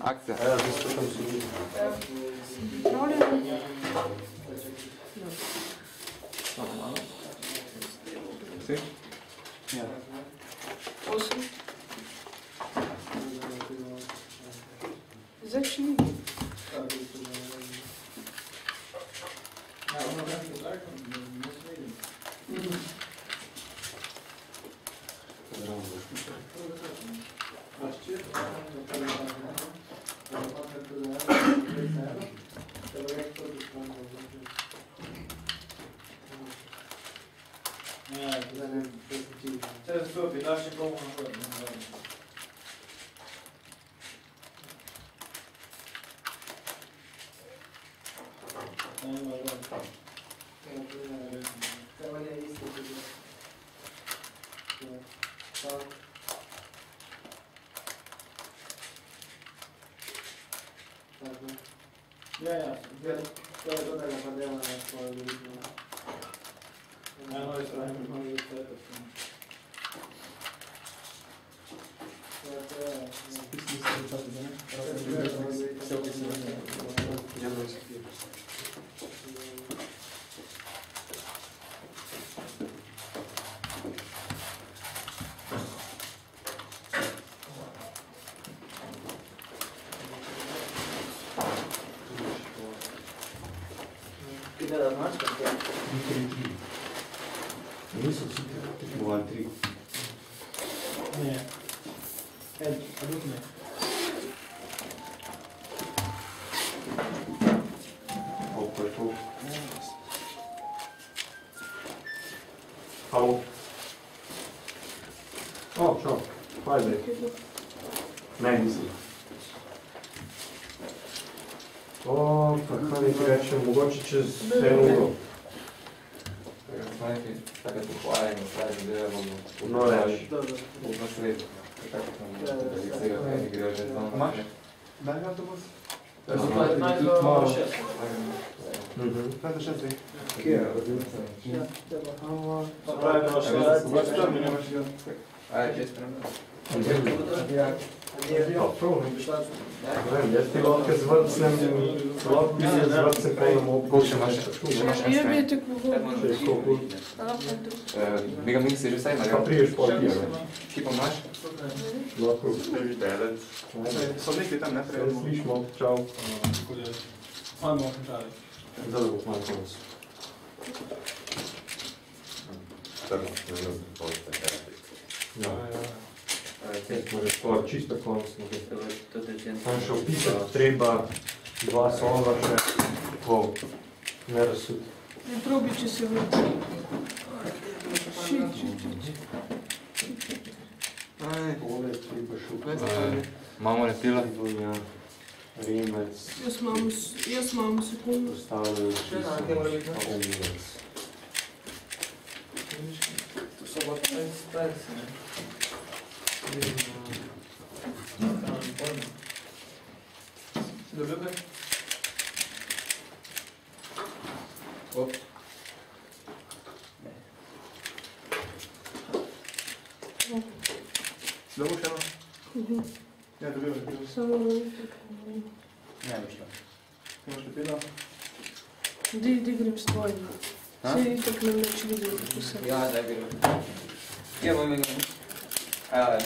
Akcija. Ja, zdaj tam sedi. Pripravljeno? Samo malo. Vsi? Ja. 8. Zdaj še ni. Niso vsi tekmovali 3. Ne. Aduk ne. Koliko je to? Halo. O, čau. Kaj zdaj? Ne, nisem. O, pa kaj nekaj rečem, mogoče čez eno uro. Tako je pohvaljeno, stvari zdaj bomo... No, reči. Upno sredo. Tako tam grejo že znam. Imaš? Daj ga to bos? To je 15 do 6. 5 do 6. Kje je? Ja. Pa pravi, da še Ajde, čez prema. Pa prav, ne? Jaz ti lahko z vrtcem, lahko bi se z vrtcem polnemo Še imaš en Je strem. bi tako koliko. Mega mi si že vsaj Pa naredil. priješ pol pije. Ti pa imaš? Lahko. Sodniki tam ne Sem slišmo, čau. Ajmo, končali. Zdaj da bo malo konc. Ja. Smo že skoraj čisto konc. Tam še opisati treba 2 solva še. Wow. Ne razsud. Ne probi, če se vrti. Šit. Tole treba šupati. Imamo repila. Bunja, rimec. Jaz imam sekundu. Postavljajo čisto. Pa umilec. To so pa stresi, ne? Si dobil kaj? Op. Si dobil še eno? Ja, dobil. Samo Ne, bi šla. Imaš pepila? di grem s tvojim. Se itak nam neč videl, kako se. Ja, daj gremo. Kje bom imel? Ja.